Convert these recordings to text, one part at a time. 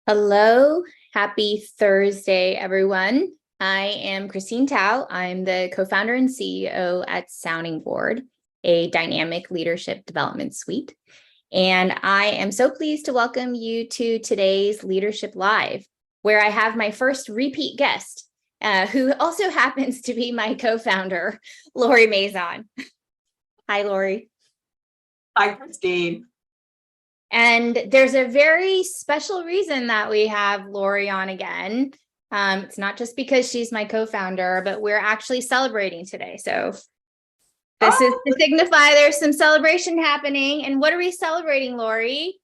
Hello, happy Thursday, everyone. I am Christine Tao. I'm the co-founder and CEO at Sounding Board, a dynamic leadership development suite. And I am so pleased to welcome you to today's Leadership Live, where I have my first repeat guest, who also happens to be my co-founder, Lori Mazan. Hi, Lori. Hi, Christine. And there's a very special reason that we have Lori on again. It's not just because she's my co-founder, but we're actually celebrating today. So this is to signify there's some celebration happening. And what are we celebrating, Lori?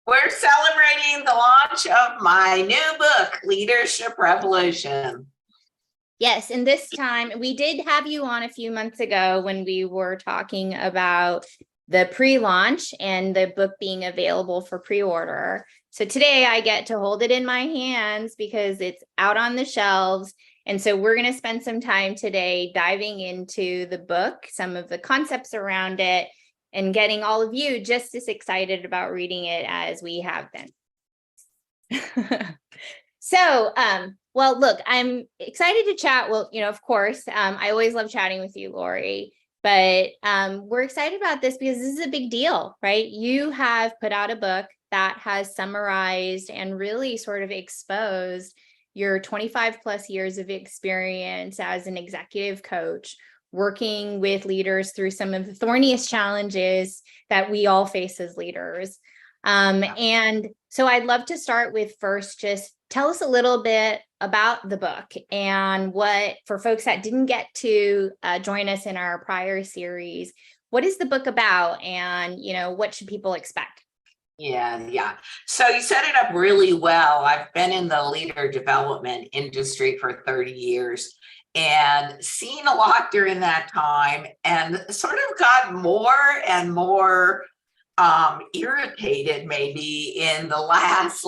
We're celebrating the launch of my new book, Leadership Revolution. Yes, and this time we did have you on a few months ago when we were talking about the pre-launch and the book being available for pre-order. So today I get to hold it in my hands because it's out on the shelves. And so we're going to spend some time today diving into the book, some of the concepts around it, and getting all of you just as excited about reading it as we have been. Well, look, I'm excited to chat. Well, of course, I always love chatting with you, Lori. But we're excited about this because this is a big deal, right? You have put out a book that has summarized and really sort of exposed your 25 plus years of experience as an executive coach, working with leaders through some of the thorniest challenges that we all face as leaders. And so I'd love to start with first, just tell us a little bit about the book and what, for folks that didn't get to join us in our prior series, what is the book about and, what should people expect? Yeah. So you set it up really well. I've been in the leader development industry for 30 years and seen a lot during that time and sort of got more and more irritated maybe in the last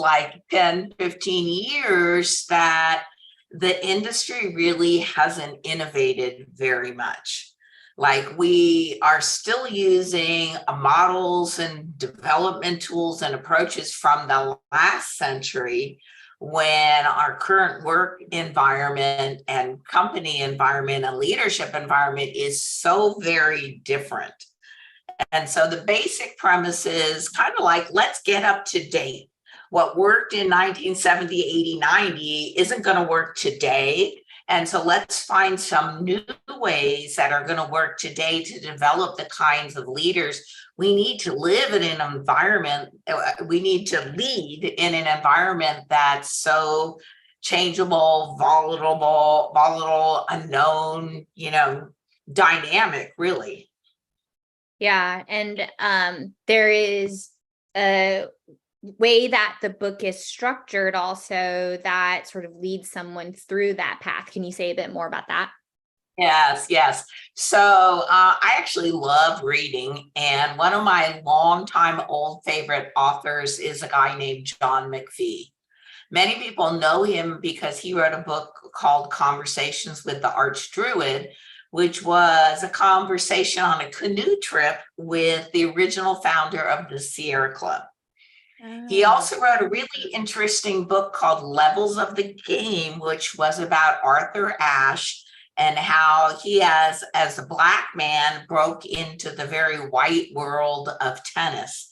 10, 15 years that the industry really hasn't innovated very much. We are still using models and development tools and approaches from the last century when our current work environment and company environment and leadership environment is so very different. And so the basic premise is kind of let's get up to date. What worked in 1970, 80, 90 isn't going to work today. And so let's find some new ways that are going to work today to develop the kinds of leaders we need to live in an environment. We need to lead in an environment that's so changeable, volatile, unknown, dynamic, really. Yeah, and there is a way that the book is structured also that sort of leads someone through that path. Can you say a bit more about that? Yes. So I actually love reading, and one of my longtime old favorite authors is a guy named John McPhee. Many people know him because he wrote a book called Conversations with the Archdruid, which was a conversation on a canoe trip with the original founder of the Sierra Club. He also wrote a really interesting book called Levels of the Game, which was about Arthur Ashe and how he, as a Black man, broke into the very white world of tennis.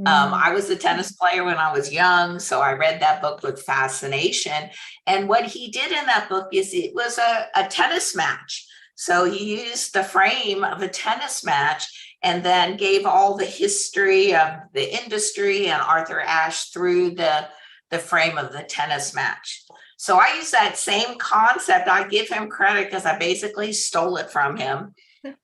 I was a tennis player when I was young, so I read that book with fascination. And what he did in that book is it was a tennis match. So he used the frame of a tennis match and then gave all the history of the industry and Arthur Ashe through the frame of the tennis match. So I use that same concept. I give him credit because I basically stole it from him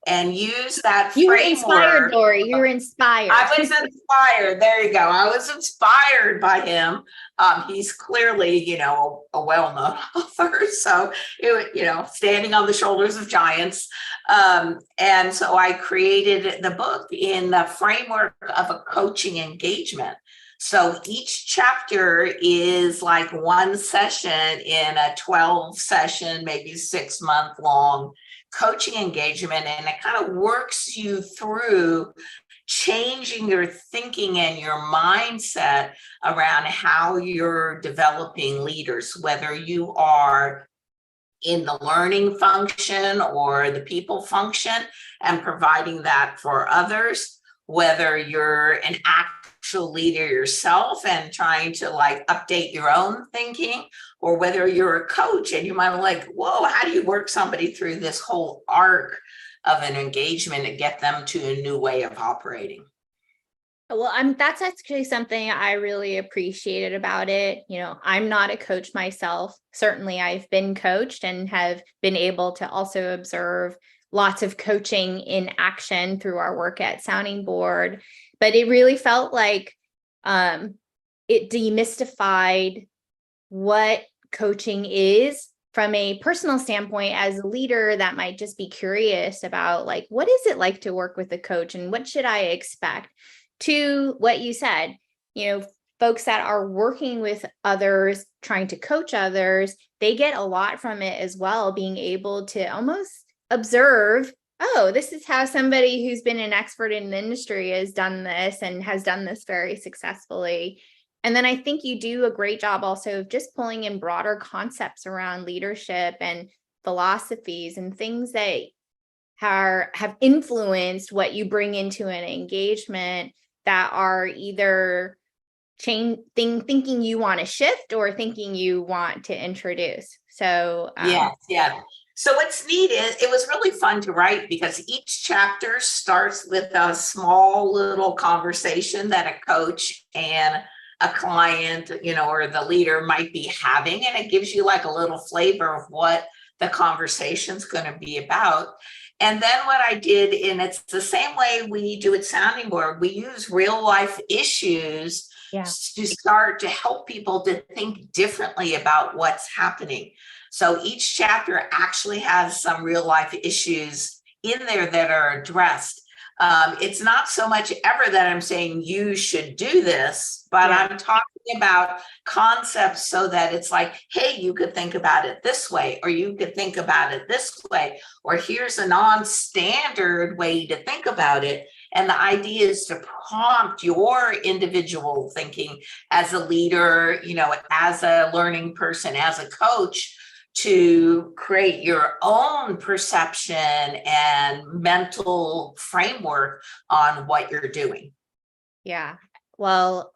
and use that You framework. were inspired, Lori. You were inspired. I was inspired. There you go. I was inspired by him. He's clearly, a well-known author. So, standing on the shoulders of giants. And so I created the book in the framework of a coaching engagement. So each chapter is like one session in a 12 session, maybe 6 month long coaching engagement. And it kind of works you through changing your thinking and your mindset around how you're developing leaders, whether you are in the learning function or the people function and providing that for others, whether you're an actual leader yourself and trying to like update your own thinking, or whether you're a coach and you might be like, whoa, how do you work somebody through this whole arc of an engagement and get them to a new way of operating? Well, that's actually something I really appreciated about it. I'm not a coach myself. Certainly, I've been coached and have been able to also observe lots of coaching in action through our work at Sounding Board. But it really felt like it demystified what coaching is from a personal standpoint. As a leader that might just be curious about, like, what is it like to work with a coach and what should I expect? To what you said, folks that are working with others, trying to coach others, they get a lot from it as well, being able to almost observe, oh, this is how somebody who's been an expert in the industry has done this and has done this very successfully. And then I think you do a great job also of just pulling in broader concepts around leadership and philosophies and things that have influenced what you bring into an engagement, that are either thinking you want to shift or thinking you want to introduce. So yeah. So what's neat is it was really fun to write because each chapter starts with a small little conversation that a coach and a client, or the leader might be having, and it gives you like a little flavor of what the conversation's going to be about. And then what I did, and it's the same way we do at Sounding Board, we use real life issues to start to help people to think differently about what's happening. So each chapter actually has some real life issues in there that are addressed. It's not so much ever that I'm saying you should do this, but I'm talking about concepts so that it's like, hey, you could think about it this way, or you could think about it this way, or here's a non-standard way to think about it. And the idea is to prompt your individual thinking as a leader, as a learning person, as a coach, to create your own perception and mental framework on what you're doing. Yeah. Well,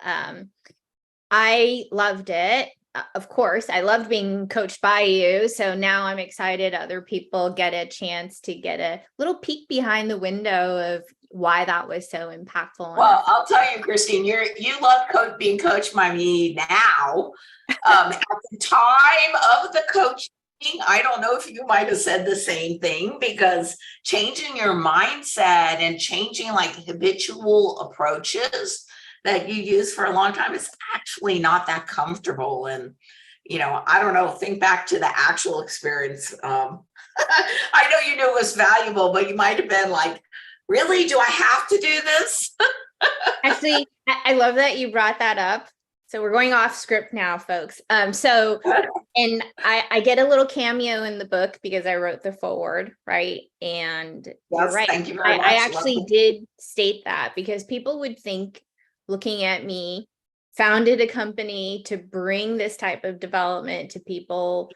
I loved it. Of course, I loved being coached by you. So now I'm excited other people get a chance to get a little peek behind the window of why that was so impactful. Well, I'll tell you, Christine, you love being coached by me now. At the time of the coaching, I don't know if you might have said the same thing, because changing your mindset and changing like habitual approaches that you use for a long time is actually not that comfortable. And, I don't know, think back to the actual experience. I know you knew it was valuable, but you might have been like, really, do I have to do this? Actually, I love that you brought that up. So we're going off script now, folks. And I get a little cameo in the book because I wrote the foreword, right? And you're right. Thank you very much. I actually did state that because people would think, looking at me, founded a company to bring this type of development to people,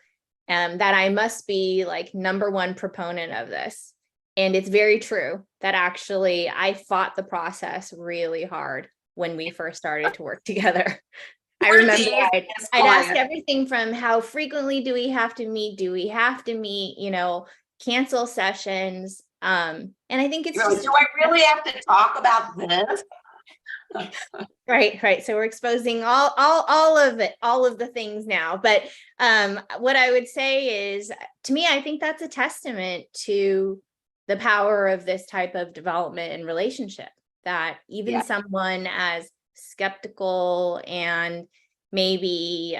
that I must be like number one proponent of this. And it's very true that actually I fought the process really hard when we first started to work together. I remember I'd ask everything from how frequently do we have to meet? Do we have to meet, cancel sessions? And I think it's do I really have to talk about this? Right. So we're exposing all of it, all of the things now. But what I would say is, to me, I think that's a testament to the power of this type of development and relationship, that even someone as skeptical and maybe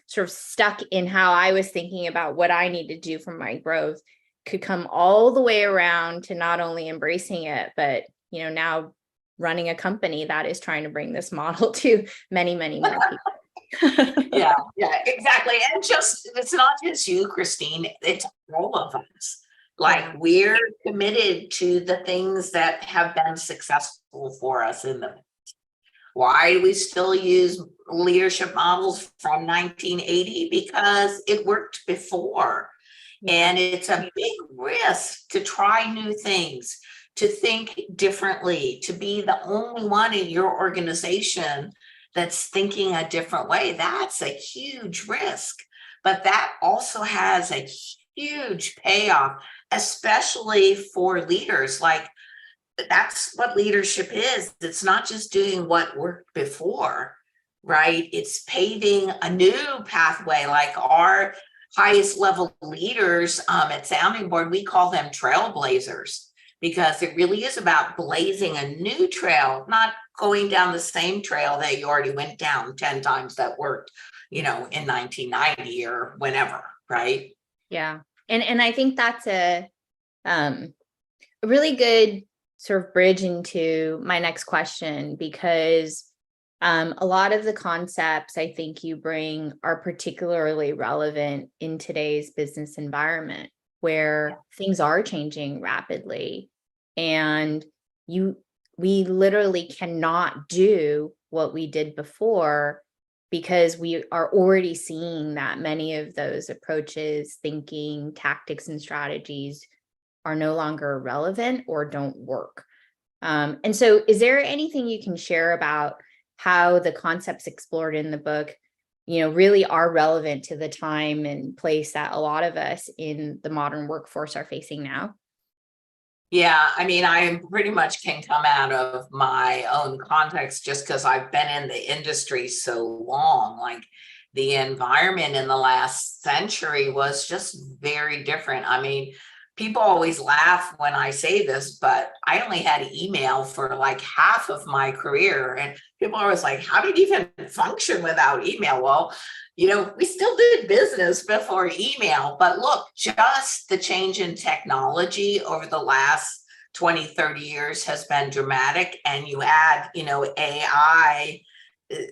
sort of stuck in how I was thinking about what I need to do for my growth could come all the way around to not only embracing it, but, now running a company that is trying to bring this model to many, many more people. Yeah, exactly. And it's not just you, Christine, it's all of us. Like Yeah. we're committed to the things that have been successful for us in the. Why do we still use leadership models from 1980? Because it worked before. Yeah. And it's a big risk to try new things, to think differently, to be the only one in your organization that's thinking a different way. That's a huge risk. But that also has a huge payoff, especially for leaders. Like that's what leadership is. It's not just doing what worked before, right? It's paving a new pathway. Like our highest level leaders at Sounding Board, we call them trailblazers because it really is about blazing a new trail, not going down the same trail that you already went down 10 times that worked, in 1990 or whenever, right? Yeah. And I think that's a really good sort of bridge into my next question, because a lot of the concepts I think you bring are particularly relevant in today's business environment where things are changing rapidly, and we literally cannot do what we did before because we are already seeing that many of those approaches, thinking, tactics, and strategies are no longer relevant or don't work. And so is there anything you can share about how the concepts explored in the book, really are relevant to the time and place that a lot of us in the modern workforce are facing now? Yeah, I mean, I pretty much can come out of my own context just because I've been in the industry so long. Like the environment in the last century was just very different. I mean, people always laugh when I say this, but I only had email for like half of my career. And people are always like, how did you even function without email? Well, we still did business before email, but look, just the change in technology over the last 20, 30 years has been dramatic. And you add, AI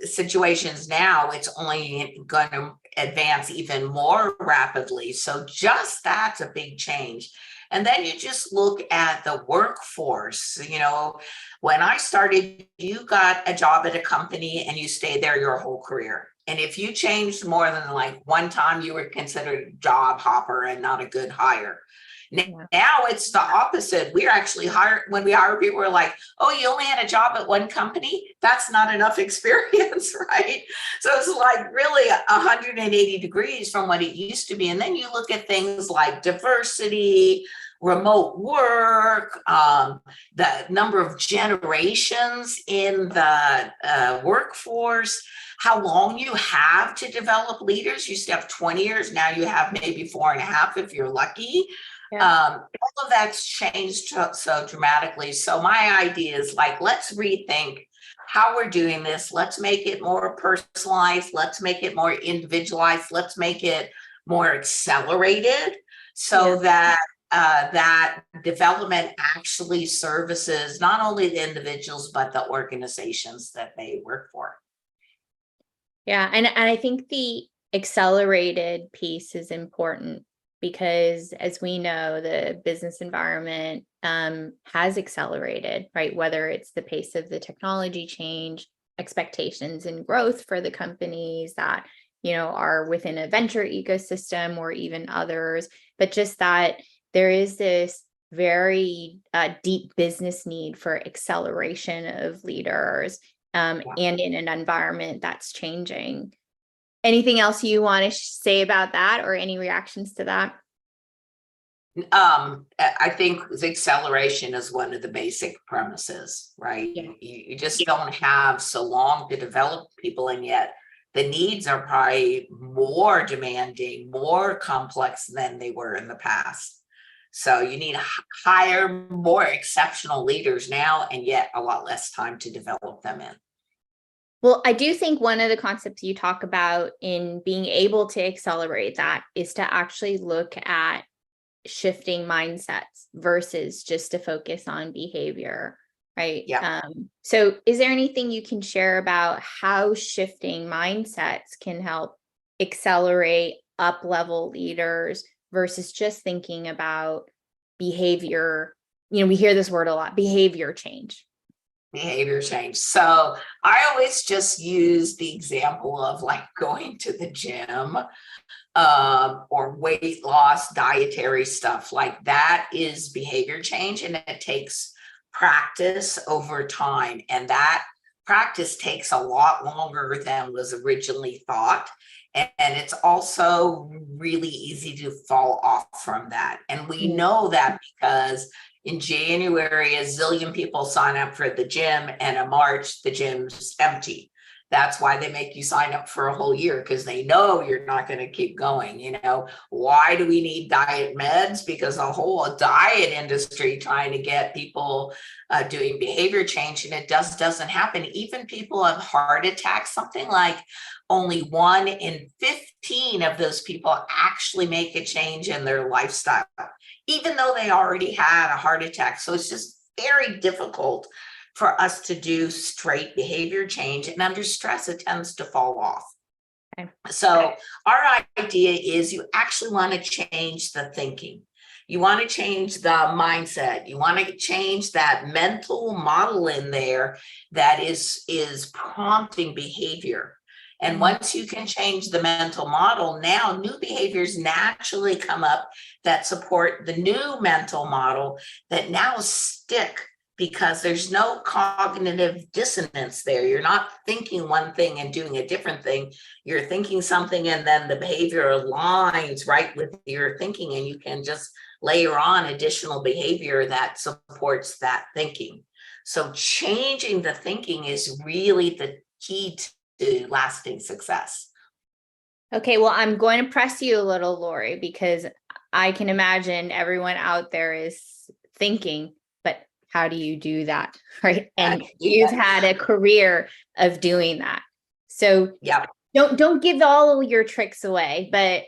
situations now, it's only going to advance even more rapidly. So just that's a big change. And then you just look at the workforce. When I started, you got a job at a company and you stayed there your whole career. And if you changed more than like one time, you were considered a job hopper and not a good hire. Yeah. Now it's the opposite. We're actually when we hire people, we're like, oh, you only had a job at one company? That's not enough experience, right? So it's like really 180 degrees from what it used to be. And then you look at things like diversity, remote work, the number of generations in the workforce, how long you have to develop leaders. You used to have 20 years. Now you have maybe 4.5 if you're lucky. Yeah. All of that's changed so dramatically. So my idea is like, let's rethink how we're doing this. Let's make it more personalized. Let's make it more individualized. Let's make it more accelerated so that that development actually services not only the individuals, but the organizations that they work for. Yeah. And I think the accelerated piece is important because, as we know, the business environment has accelerated, right? Whether it's the pace of the technology change, expectations and growth for the companies that, are within a venture ecosystem or even others, but just that there is this very deep business need for acceleration of leaders, and in an environment that's changing. Anything else you want to say about that, or any reactions to that? I think the acceleration is one of the basic premises, right? Yeah. You just don't have so long to develop people, and yet the needs are probably more demanding, more complex than they were in the past. So you need to hire more exceptional leaders now, and yet a lot less time to develop them in. Well, I do think one of the concepts you talk about in being able to accelerate that is to actually look at shifting mindsets versus just to focus on behavior, right? Yeah. So is there anything you can share about how shifting mindsets can help accelerate up-level leaders versus just thinking about behavior, we hear this word a lot, behavior change. Behavior change. So I always just use the example of like going to the gym, or weight loss, dietary stuff like that is behavior change, and it takes practice over time. And that practice takes a lot longer than was originally thought. And it's also really easy to fall off from that. And we know that because in January, a zillion people sign up for the gym, and in March, the gym's empty. That's why they make you sign up for a whole year, because they know you're not going to keep going. Why do we need diet meds? Because the whole diet industry trying to get people doing behavior change, and it doesn't happen. Even people have heart attacks, something like only 1 in 15 of those people actually make a change in their lifestyle, even though they already had a heart attack. So it's just very difficult for us to do straight behavior change. And under stress, it tends to fall off. Okay. So our idea is you actually want to change the thinking. You want to change the mindset. You want to change that mental model in there that is prompting behavior. And once you can change the mental model, now new behaviors naturally come up that support the new mental model that now stick, because there's no cognitive dissonance there. You're not thinking one thing and doing a different thing. You're thinking something, and then the behavior aligns right with your thinking, and you can just layer on additional behavior that supports that thinking. So changing the thinking is really the key to lasting success. Okay, well, I'm going to press you a little, Lori, because I can imagine everyone out there is thinking, but how do you do that? Right. And you've had a career of doing that. So yeah, don't give all your tricks away, but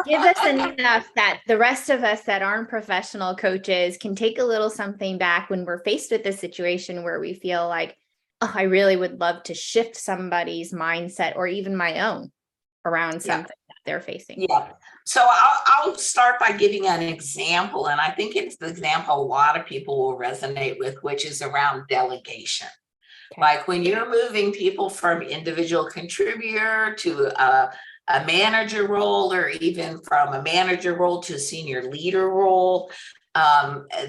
give us enough that the rest of us that aren't professional coaches can take a little something back when we're faced with a situation where we feel like, oh, I really would love to shift somebody's mindset or even my own around something that they're facing. Yeah. So I'll start by giving an example. And I think it's the example a lot of people will resonate with, which is around delegation. Okay. Like when you're moving people from individual contributor to a manager role, or even from a manager role to a senior leader role,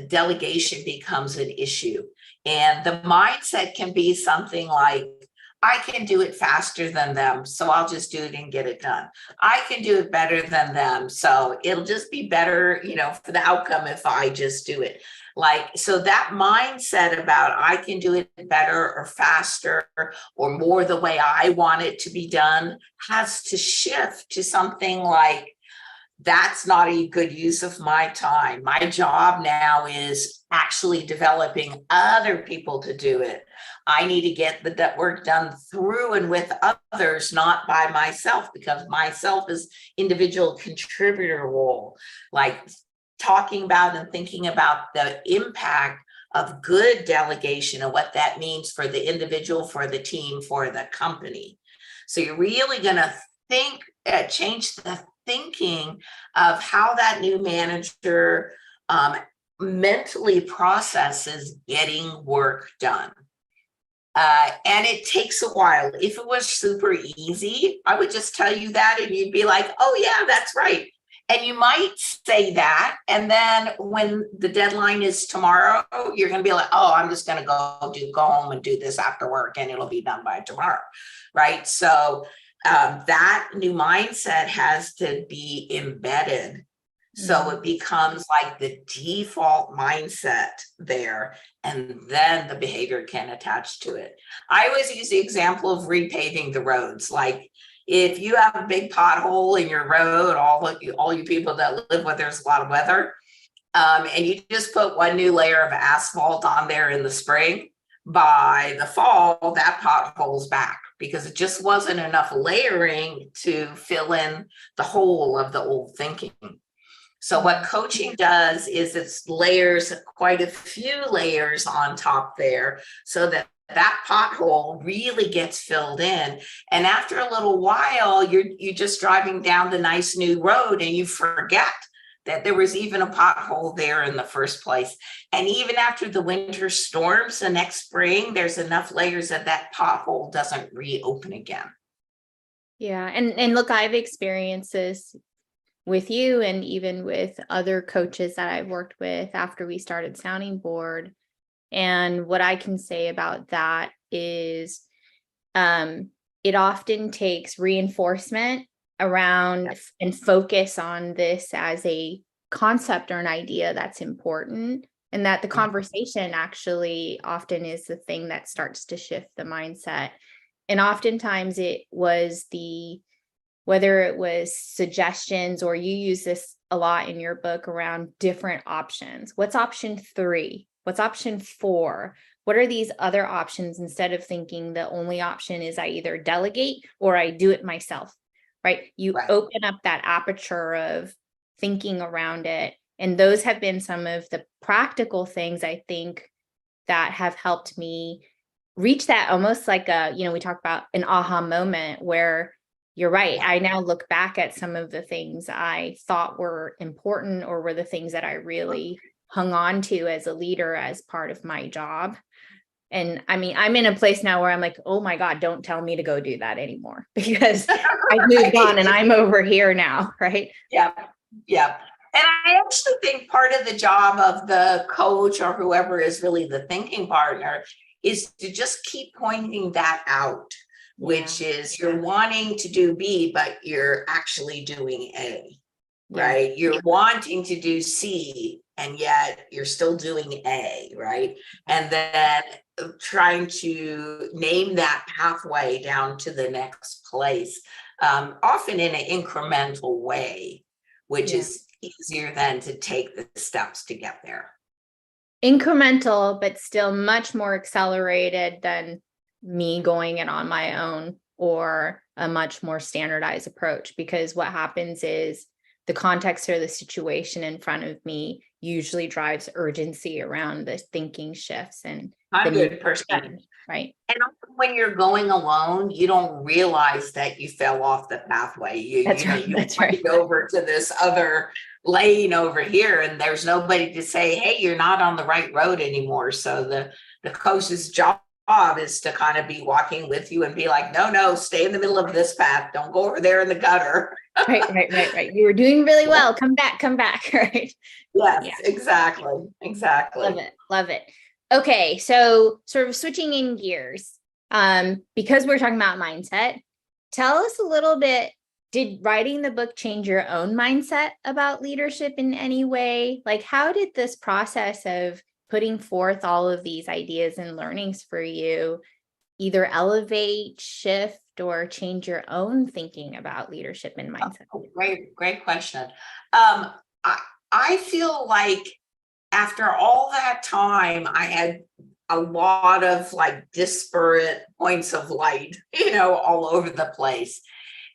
delegation becomes an issue. And the mindset can be something like, I can do it faster than them, so I'll just do it and get it done. I can do it better than them, so it'll just be better, for the outcome if I just do it. So that mindset about I can do it better or faster or more the way I want it to be done has to shift to something like, that's not a good use of my time. My job now is actually developing other people to do it. I need to get the work done through and with others, not by myself, because myself is individual contributor role. Like talking about and thinking about the impact of good delegation and what that means for the individual, for the team, for the company. So you're really going to change the thinking of how that new manager mentally processes getting work done. And it takes a while. If it was super easy, I would just tell you that and you'd be like, oh yeah, that's right. And you might say that. And then when the deadline is tomorrow, you're going to be like, oh, I'm just going to go home and do this after work and it'll be done by tomorrow. Right. So that new mindset has to be embedded. So it becomes like the default mindset there, and then the behavior can attach to it. I always use the example of repaving the roads. Like if you have a big pothole in your road, all you people that live where there's a lot of weather, and you just put one new layer of asphalt on there in the spring, by the fall, that pothole's back because it just wasn't enough layering to fill in the hole of the old thinking. So what coaching does is it's layers, quite a few layers on top there, so that that pothole really gets filled in. And after a little while, you're just driving down the nice new road and you forget that there was even a pothole there in the first place. And even after the winter storms the next spring, there's enough layers that that pothole doesn't reopen again. Yeah. And look, I've experienced this with you and even with other coaches that I've worked with after we started Sounding Board. And what I can say about that is it often takes reinforcement around and focus on this as a concept or an idea that's important, and that the conversation actually often is the thing that starts to shift the mindset. And oftentimes it was whether it was suggestions, or you use this a lot in your book around different options. What's option 3? What's option 4? What are these other options, instead of thinking the only option is I either delegate or I do it myself, right? You open up that aperture of thinking around it. And those have been some of the practical things I think that have helped me reach that, almost like we talk about an aha moment where you're right. I now look back at some of the things I thought were important, or were the things that I really hung on to as a leader as part of my job. And I mean, I'm in a place now where I'm like, oh my God, don't tell me to go do that anymore, because I've moved on and I'm over here now, right? Yeah. Yeah. And I actually think part of the job of the coach or whoever is really the thinking partner is to just keep pointing that out, which is you're wanting to do B, but you're actually doing A, right? You're wanting to do C, and yet you're still doing A, right? And then trying to name that pathway down to the next place, often in an incremental way, which is easier than to take the steps to get there. Incremental, but still much more accelerated than me going it on my own, or a much more standardized approach. Because what happens is the context or the situation in front of me usually drives urgency around the thinking shifts and 100%. Right. And when you're going alone, you don't realize that you fell off the pathway. You go over to this other lane over here, and there's nobody to say, hey, you're not on the right road anymore. So the coach's job is to kind of be walking with you and be like, no, stay in the middle of this path. Don't go over there in the gutter. Right. You were doing really well. Come back. Right. Yes, exactly. Love it. Okay. So sort of switching in gears, because we're talking about mindset, tell us a little bit, did writing the book change your own mindset about leadership in any way? Like, how did this process of putting forth all of these ideas and learnings for you either elevate, shift, or change your own thinking about leadership and mindset? Oh, great question. I feel like after all that time, I had a lot of like disparate points of light, all over the place.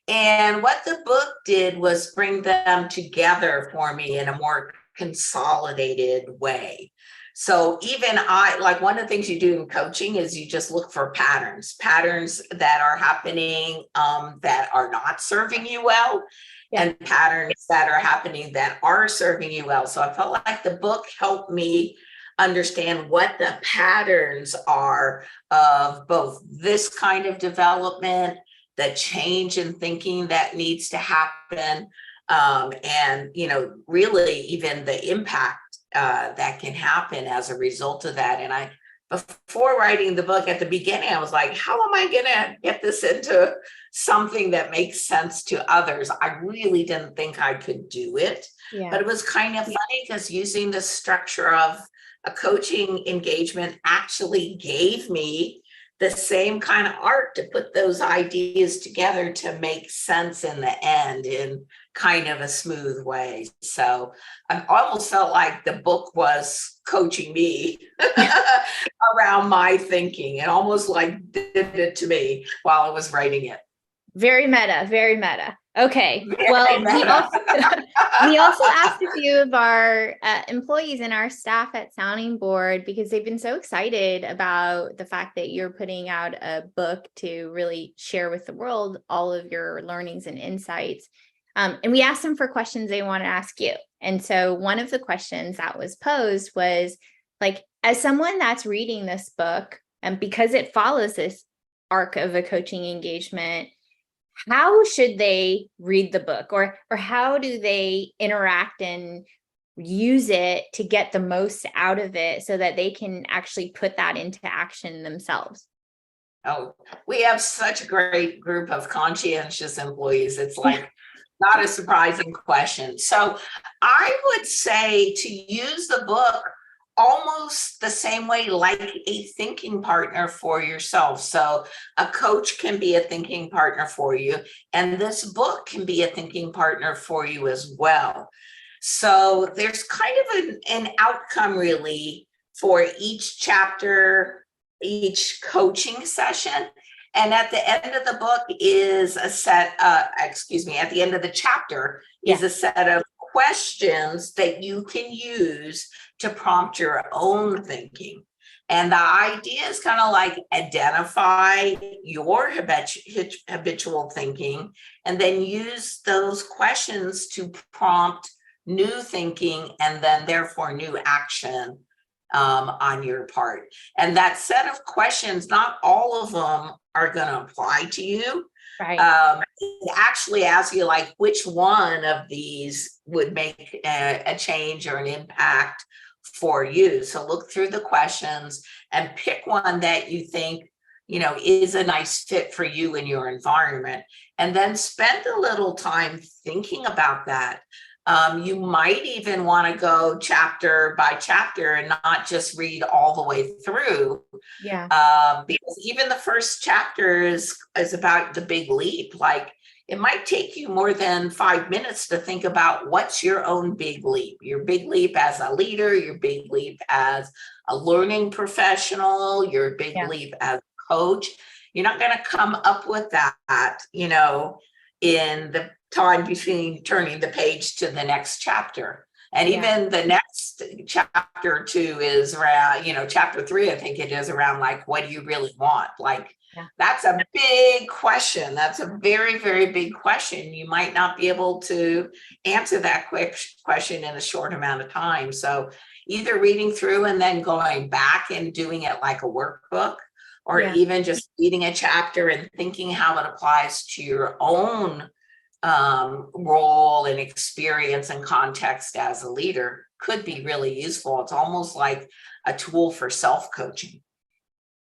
And what the book did was bring them together for me in a more consolidated way. So even like one of the things you do in coaching is you just look for patterns that are happening that are not serving you well, and patterns that are happening that are serving you well. So I felt like the book helped me understand what the patterns are of both this kind of development, the change in thinking that needs to happen, and really even the impact that can happen as a result of that. And before writing the book, at the beginning, I was like, how am I gonna get this into something that makes sense to others? I really didn't think I could do it. But it was kind of funny, because using the structure of a coaching engagement actually gave me the same kind of art to put those ideas together to make sense in the end in kind of a smooth way. So I almost felt like the book was coaching me around my thinking. It almost like did it to me while I was writing it. Very meta. Okay. Well, we also asked a few of our employees and our staff at Sounding Board, because they've been so excited about the fact that you're putting out a book to really share with the world all of your learnings and insights. And we asked them for questions they want to ask you. And so one of the questions that was posed was like, as someone that's reading this book, and because it follows this arc of a coaching engagement, how should they read the book, or how do they interact and use it to get the most out of it so that they can actually put that into action themselves? Oh, we have such a great group of conscientious employees. It's like not a surprising question. So I would say to use the book almost the same way, like a thinking partner for yourself. So a coach can be a thinking partner for you, and this book can be a thinking partner for you as well. So there's kind of an outcome really for each chapter, each coaching session. And at the end of the book is a set, at the end of the chapter is a set of questions that you can use to prompt your own thinking. And the idea is kind of like identify your habitual thinking and then use those questions to prompt new thinking and then therefore new action on your part. And that set of questions, not all of them are going to apply to you. Right. It actually asks you like which one of these would make a change or an impact for you. So look through the questions and pick one that you think, you know, is a nice fit for you in your environment. And then spend a little time thinking about that. You might even want to go chapter by chapter and not just read all the way through. Yeah. Because even the first chapter is about the big leap. Like it might take you more than 5 minutes to think about what's your own big leap, your big leap as a leader, your big leap as a learning professional, your big leap as a coach. You're not going to come up with that, you know, in the time between turning the page to the next chapter. And even the next chapter 2 is around, you know, chapter 3, I think it is around like, what do you really want? Like, that's a big question. That's a very, very big question. You might not be able to answer that quick question in a short amount of time. So either reading through and then going back and doing it like a workbook, or even just reading a chapter and thinking how it applies to your own role and experience and context as a leader could be really useful. It's almost like a tool for self-coaching.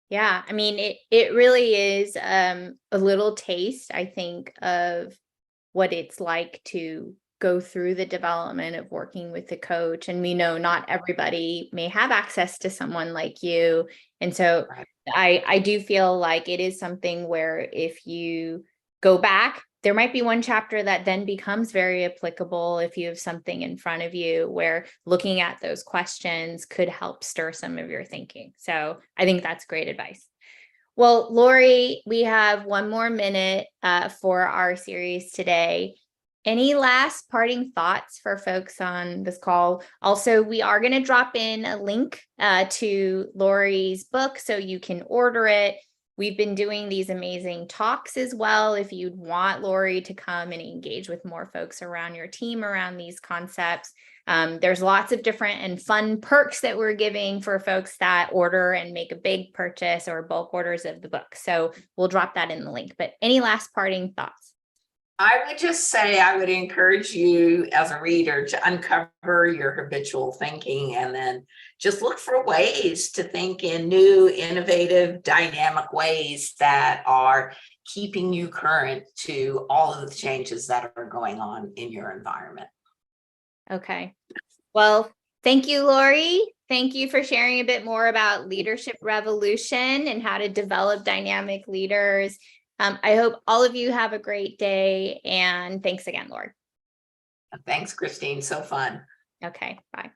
Yeah, I mean, it really is a little taste, I think, of what it's like to go through the development of working with a coach. And we know not everybody may have access to someone like you. And so I do feel like it is something where if you go back, there might be one chapter that then becomes very applicable if you have something in front of you where looking at those questions could help stir some of your thinking. So I think that's great advice. Well, Lori, we have one more minute for our series today. Any last parting thoughts for folks on this call? Also, we are going to drop in a link to Lori's book so you can order it. We've been doing these amazing talks as well. If you'd want Lori to come and engage with more folks around your team around these concepts, there's lots of different and fun perks that we're giving for folks that order and make a big purchase or bulk orders of the book. So we'll drop that in the link. But any last parting thoughts? I would just say I would encourage you as a reader to uncover your habitual thinking and then just look for ways to think in new, innovative, dynamic ways that are keeping you current to all of the changes that are going on in your environment. Okay. Well, thank you, Lori. Thank you for sharing a bit more about leadership revolution and how to develop dynamic leaders. I hope all of you have a great day, and thanks again, Lori. Thanks, Christine. So fun. Okay, bye.